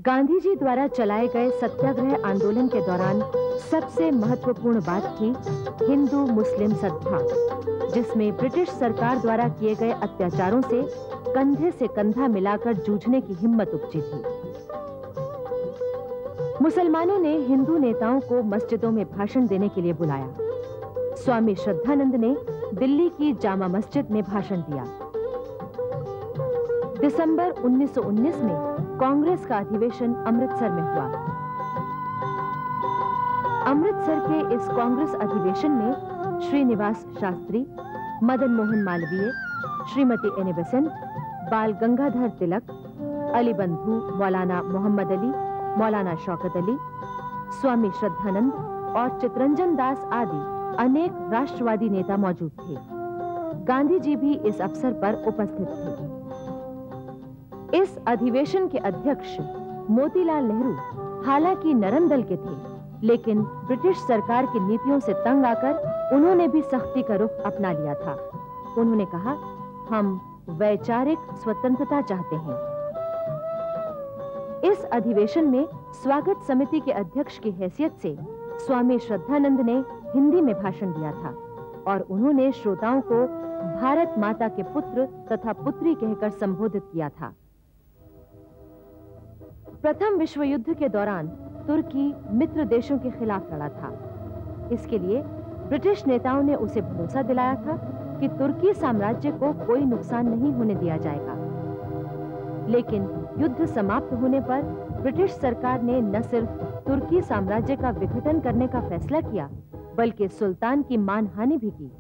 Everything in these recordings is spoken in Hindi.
गांधी जी द्वारा चलाए गए सत्याग्रह आंदोलन के दौरान सबसे महत्वपूर्ण बात थी हिंदू मुस्लिम सद्भाव, जिसमें ब्रिटिश सरकार द्वारा किए गए अत्याचारों से कंधे से कंधा मिलाकर जूझने की हिम्मत उपजी थी। मुसलमानों ने हिंदू नेताओं को मस्जिदों में भाषण देने के लिए बुलाया। स्वामी श्रद्धानंद ने दिल्ली की जामा मस्जिद में भाषण दिया। दिसंबर 1919 में कांग्रेस का अधिवेशन अमृतसर में हुआ। अमृतसर के इस कांग्रेस अधिवेशन में श्रीनिवास शास्त्री, मदन मोहन मालवीय, श्रीमती एनी बेसेंट, बाल गंगाधर तिलक, अली बंधु मौलाना मोहम्मद अली, मौलाना शौकत अली, स्वामी श्रद्धानंद और चितरंजन दास आदि अनेक राष्ट्रवादी नेता मौजूद थे। गांधी जी भी इस अवसर पर उपस्थित थे। इस अधिवेशन के अध्यक्ष मोतीलाल नेहरू हालांकि नरम दल के थे, लेकिन ब्रिटिश सरकार की नीतियों से तंग आकर उन्होंने भी सख्ती का रुख अपना लिया था। उन्होंने कहा, हम वैचारिक स्वतंत्रता चाहते हैं। इस अधिवेशन में स्वागत समिति के अध्यक्ष की हैसियत से स्वामी श्रद्धानंद ने हिंदी में भाषण दिया था और उन्होंने श्रोताओं को भारत माता के पुत्र तथा पुत्री कहकर संबोधित किया था। प्रथम विश्व युद्ध के दौरान तुर्की मित्र देशों के खिलाफ लड़ा था। इसके लिए ब्रिटिश नेताओं ने उसे भरोसा दिलाया था कि तुर्की साम्राज्य को कोई नुकसान नहीं होने दिया जाएगा। लेकिन युद्ध समाप्त होने पर ब्रिटिश सरकार ने न सिर्फ तुर्की साम्राज्य का विघटन करने का फैसला किया, बल्कि सुल्तान की मानहानि भी की।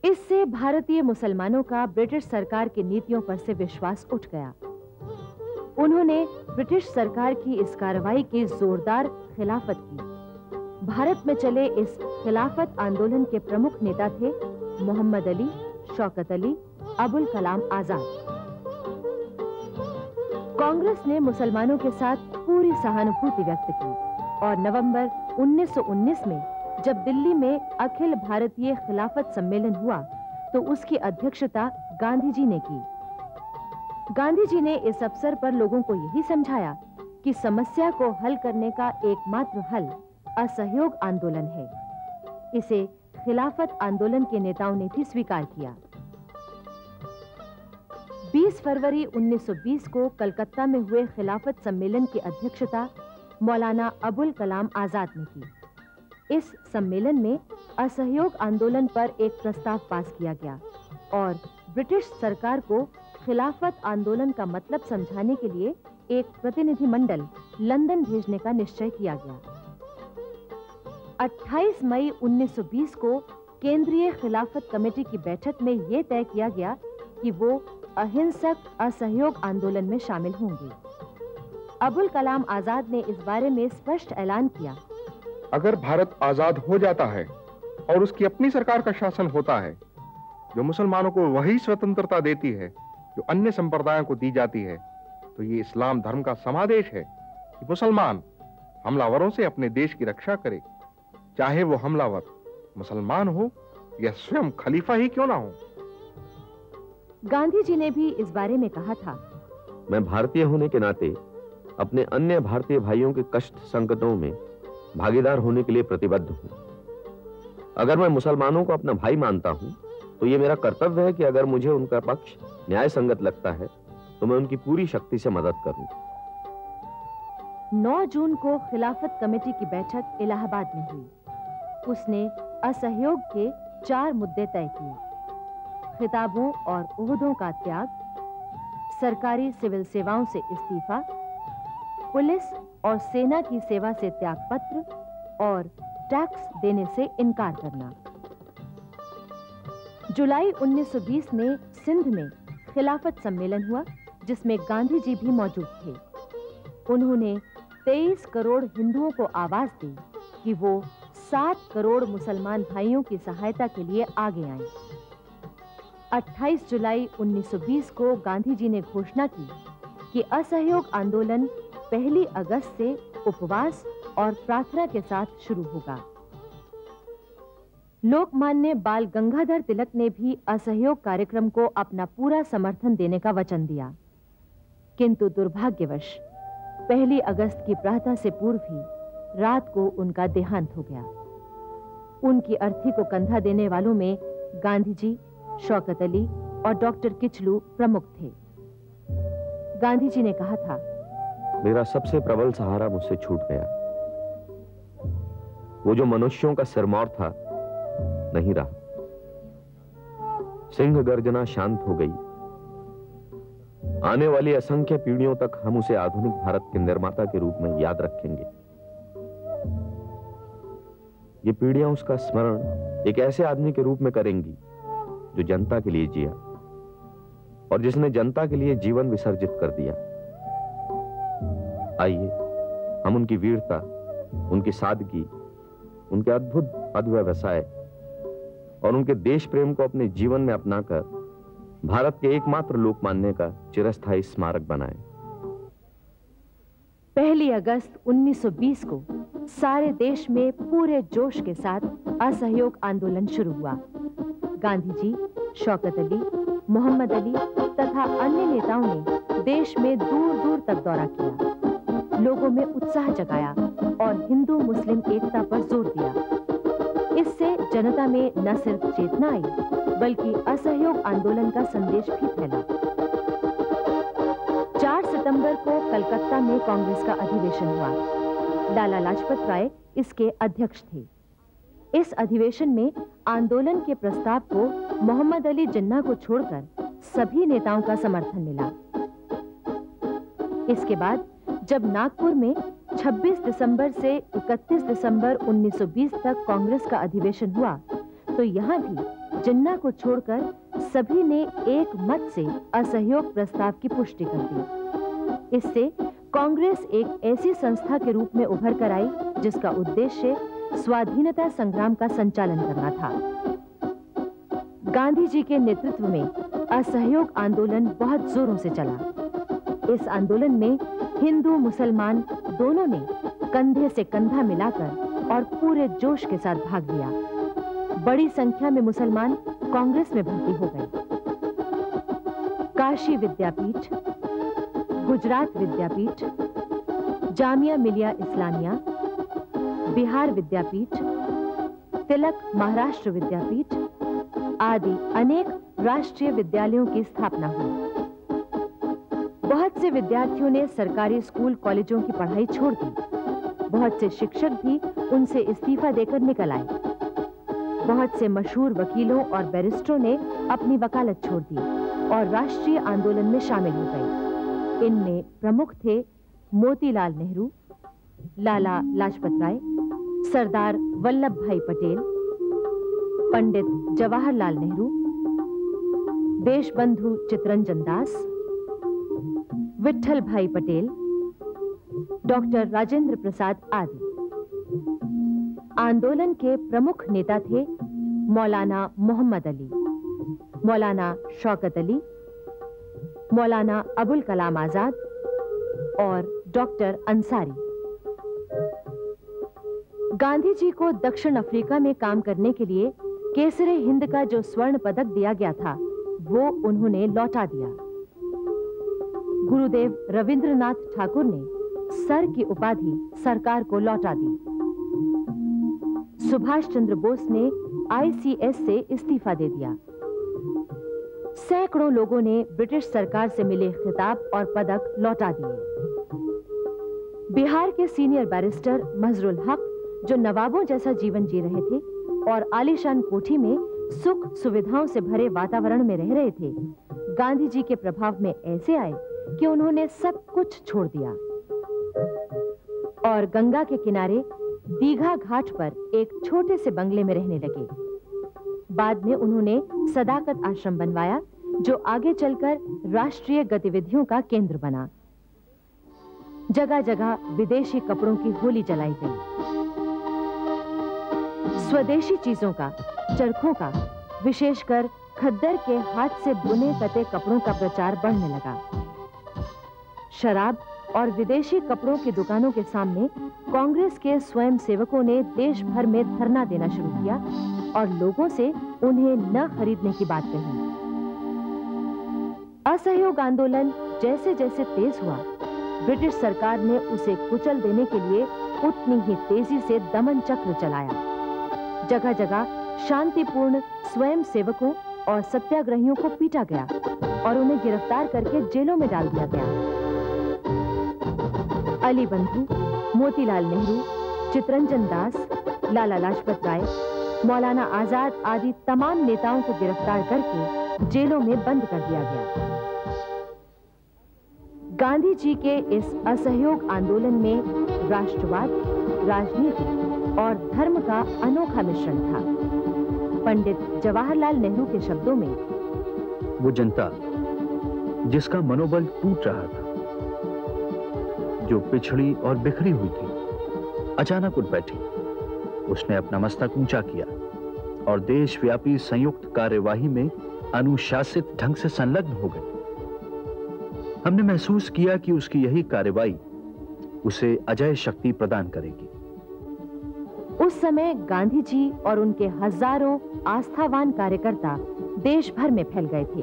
इससे भारतीय मुसलमानों का ब्रिटिश सरकार की नीतियों पर से विश्वास उठ गया। उन्होंने ब्रिटिश सरकार की इस कार्रवाई की जोरदार खिलाफत की। भारत में चले इस खिलाफत आंदोलन के प्रमुख नेता थे मोहम्मद अली, शौकत अली, अबुल कलाम आजाद। कांग्रेस ने मुसलमानों के साथ पूरी सहानुभूति व्यक्त की और नवंबर 1919 में जब दिल्ली में अखिल भारतीय खिलाफत सम्मेलन हुआ तो उसकी अध्यक्षता गांधी जी ने की। गांधी जी ने इस अवसर पर लोगों को यही समझाया कि समस्या को हल करने का एकमात्र हल असहयोग आंदोलन है। इसे खिलाफत आंदोलन के नेताओं ने भी स्वीकार किया। 20 फरवरी 1920 को कलकत्ता में हुए खिलाफत सम्मेलन की अध्यक्षता मौलाना अबुल कलाम आजाद ने की। इस सम्मेलन में असहयोग आंदोलन पर एक प्रस्ताव पास किया गया और ब्रिटिश सरकार को खिलाफत आंदोलन का मतलब समझाने के लिए एक प्रतिनिधिमंडल लंदन भेजने का निश्चय किया गया। 28 मई 1920 को केंद्रीय खिलाफत कमेटी की बैठक में यह तय किया गया कि वो अहिंसक असहयोग आंदोलन में शामिल होंगे। अबुल कलाम आजाद ने इस बारे में स्पष्ट ऐलान किया, अगर भारत आजाद हो जाता है और उसकी अपनी सरकार का शासन होता है जो मुसलमानों को वही स्वतंत्रता देती है जो अन्य संप्रदायों को दी जाती है, तो ये इस्लाम धर्म का समादेश है कि मुसलमान हमलावरों से अपने देश की रक्षा करे, चाहे वो हमलावर मुसलमान हो या स्वयं खलीफा ही क्यों ना हो। गांधी जी ने भी इस बारे में कहा था, मैं भारतीय होने के नाते अपने अन्य भारतीय भाइयों के कष्ट संकटों में भागीदार होने के लिए प्रतिबद्ध हूं। अगर मैं मुसलमानों को अपना भाई मानता हूं तो ये मेरा कर्तव्य है कि अगर मुझे उनका पक्ष न्याय संगत लगता है तो मैं उनकी पूरी शक्ति से मदद करूं। 9 जून को खिलाफत कमेटी की बैठक इलाहाबाद में हुई। उसने असहयोग के 4 मुद्दे तय किए: खिताबों और ओहदों का त्याग, सरकारी सिविल सेवाओं से इस्तीफा, पुलिस और सेना की सेवा से त्यागपत्र और टैक्स देने से इनकार करना। जुलाई 1920 में सिंध में खिलाफत सम्मेलन हुआ जिसमें गांधी जी भी मौजूद थे। उन्होंने 23 करोड़ हिंदुओं को आवाज दी कि वो 7 करोड़ मुसलमान भाइयों की सहायता के लिए आगे आएं। 28 जुलाई 1920 को गांधी जी ने घोषणा की कि असहयोग आंदोलन 1 अगस्त से उपवास और प्रार्थना के साथ शुरू होगा। लोकमान्य बाल गंगाधर तिलक ने भी असहयोग कार्यक्रम को अपना पूरा समर्थन देने का वचन दिया, किंतु दुर्भाग्यवश 1 अगस्त की प्रातः से पूर्व ही रात को उनका देहांत हो गया। उनकी अर्थी को कंधा देने वालों में गांधी जी, शौकत अली और डॉक्टर किचलू प्रमुख थे। गांधी जी ने कहा था, मेरा सबसे प्रबल सहारा मुझसे छूट गया। वो जो मनुष्यों का सिरमौर था, नहीं रहा। सिंह गर्जना शांत हो गई। आने वाली असंख्य पीढ़ियों तक हम उसे आधुनिक भारत के निर्माता के रूप में याद रखेंगे। ये पीढ़ियां उसका स्मरण एक ऐसे आदमी के रूप में करेंगी जो जनता के लिए जिया और जिसने जनता के लिए जीवन विसर्जित कर दिया। आइए हम उनकी वीरता, उनकी सादगी, उनके अद्भुत अध्यवसाय और उनके देश प्रेम को अपने जीवन में अपनाकर भारत के एकमात्र लोकमान्य का चिरस्थायी स्मारक बनाएं। 1 अगस्त 1920 को सारे देश में पूरे जोश के साथ असहयोग आंदोलन शुरू हुआ। गांधी जी, शौकत अली, मोहम्मद अली तथा अन्य नेताओं ने देश में दूर दूर तक दौरा किया, लोगों में उत्साह जगाया और हिंदू मुस्लिम एकता पर जोर दिया। इससे जनता में न सिर्फ चेतना आई, बल्कि असहयोग आंदोलन का संदेश भी फैला। 4 सितंबर को कलकत्ता में कांग्रेस का अधिवेशन हुआ। लाला लाजपत राय इसके अध्यक्ष थे। इस अधिवेशन में आंदोलन के प्रस्ताव को मोहम्मद अली जिन्ना को छोड़कर सभी नेताओं का समर्थन मिला। इसके बाद जब नागपुर में 26 दिसंबर से 31 दिसंबर 1920 तक कांग्रेस का अधिवेशन हुआ, तो यहाँ भी जिन्ना को छोड़कर सभी ने एक मत से असहयोग प्रस्ताव की पुष्टि कर दी। इससे कांग्रेस एक ऐसी संस्था के रूप में उभर कर आई जिसका उद्देश्य स्वाधीनता संग्राम का संचालन करना था। गांधी जी के नेतृत्व में असहयोग आंदोलन बहुत जोरों से चला। इस आंदोलन में हिंदू मुसलमान दोनों ने कंधे से कंधा मिलाकर और पूरे जोश के साथ भाग लिया। बड़ी संख्या में मुसलमान कांग्रेस में भर्ती हो गए। काशी विद्यापीठ, गुजरात विद्यापीठ, जामिया मिलिया इस्लामिया, बिहार विद्यापीठ, तिलक महाराष्ट्र विद्यापीठ आदि अनेक राष्ट्रीय विद्यालयों की स्थापना हुई। बहुत से विद्यार्थियों ने सरकारी स्कूल कॉलेजों की पढ़ाई छोड़ दी। बहुत से शिक्षक भी उनसे इस्तीफा देकर निकल आए। बहुत से मशहूर वकीलों और बैरिस्टरों ने अपनी वकालत छोड़ दी और राष्ट्रीय आंदोलन में शामिल हो गए। इनमें प्रमुख थे मोतीलाल नेहरू, लाला लाजपत राय, सरदार वल्लभ भाई पटेल, पंडित जवाहरलाल नेहरू, देशबंधु चित्तरंजन दास, विट्ठल भाई पटेल, डॉक्टर राजेंद्र प्रसाद आदि। आंदोलन के प्रमुख नेता थे मौलाना मोहम्मद अली, मौलाना शौकत अली, मौलाना अबुल कलाम आजाद और डॉक्टर अंसारी। गांधी जी को दक्षिण अफ्रीका में काम करने के लिए केसरे हिंद का जो स्वर्ण पदक दिया गया था, वो उन्होंने लौटा दिया। गुरुदेव रविंद्रनाथ ठाकुर ने सर की उपाधि सरकार को लौटा दी। सुभाष चंद्र बोस ने ICS से इस्तीफा दे दिया। सैकड़ों लोगों ने ब्रिटिश सरकार से मिले खिताब और पदक लौटा दिए। बिहार के सीनियर बैरिस्टर मजरुल हक, जो नवाबों जैसा जीवन जी रहे थे और आलीशान कोठी में सुख सुविधाओं से भरे वातावरण में रह रहे थे, गांधी जी के प्रभाव में ऐसे आए कि उन्होंने सब कुछ छोड़ दिया और गंगा के किनारे दीघा घाट पर एक छोटे से बंगले में रहने लगे। बाद में उन्होंने सदाकत आश्रम बनवाया, जो आगे चलकर राष्ट्रीय गतिविधियों का केंद्र बना। जगह जगह विदेशी कपड़ों की होली जलाई गई। स्वदेशी चीजों का, चरखों का, विशेषकर खद्दर के हाथ से बुने कते कपड़ों का प्रचार बढ़ने लगा। शराब और विदेशी कपड़ों की दुकानों के सामने कांग्रेस के स्वयं सेवकों ने देश भर में धरना देना शुरू किया और लोगों से उन्हें न खरीदने की बात कही। असहयोग आंदोलन जैसे जैसे तेज हुआ, ब्रिटिश सरकार ने उसे कुचल देने के लिए उतनी ही तेजी से दमन चक्र चलाया। जगह जगह शांतिपूर्ण स्वयं सेवकों और सत्याग्रहियों को पीटा गया और उन्हें गिरफ्तार करके जेलों में डाल दिया गया। अली बंधु, मोतीलाल नेहरू, चितरंजन दास, लाला लाजपत राय, मौलाना आजाद आदि तमाम नेताओं को गिरफ्तार करके जेलों में बंद कर दिया गया। गांधी जी के इस असहयोग आंदोलन में राष्ट्रवाद, राजनीति और धर्म का अनोखा मिश्रण था। पंडित जवाहरलाल नेहरू के शब्दों में, वो जनता जिसका मनोबल टूट रहा था, जो पिछड़ी और बिखरी हुई थी, अचानक उठ बैठी। उसने अपना मस्तक ऊंचा किया और देशव्यापी संयुक्त कार्यवाही में अनुशासित ढंग से संलग्न हो गई। हमने महसूस किया कि उसकी यही कार्यवाही उसे अजय शक्ति प्रदान करेगी। उस समय गांधी जी और उनके हजारों आस्थावान कार्यकर्ता देश भर में फैल गए थे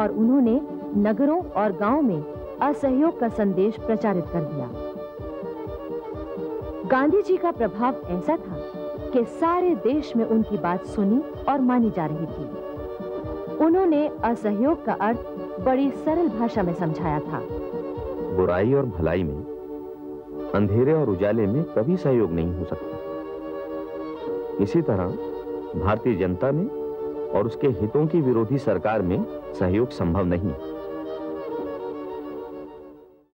और उन्होंने नगरों और गांवों में असहयोग का संदेश प्रचारित कर दिया। गांधी जी का प्रभाव ऐसा था कि सारे देश में उनकी बात सुनी और मानी जा रही थी। उन्होंने असहयोग का अर्थ बड़ी सरल भाषा में समझाया था। बुराई और भलाई में, अंधेरे और उजाले में कभी सहयोग नहीं हो सकता। इसी तरह भारतीय जनता में और उसके हितों की विरोधी सरकार में सहयोग संभव नहीं।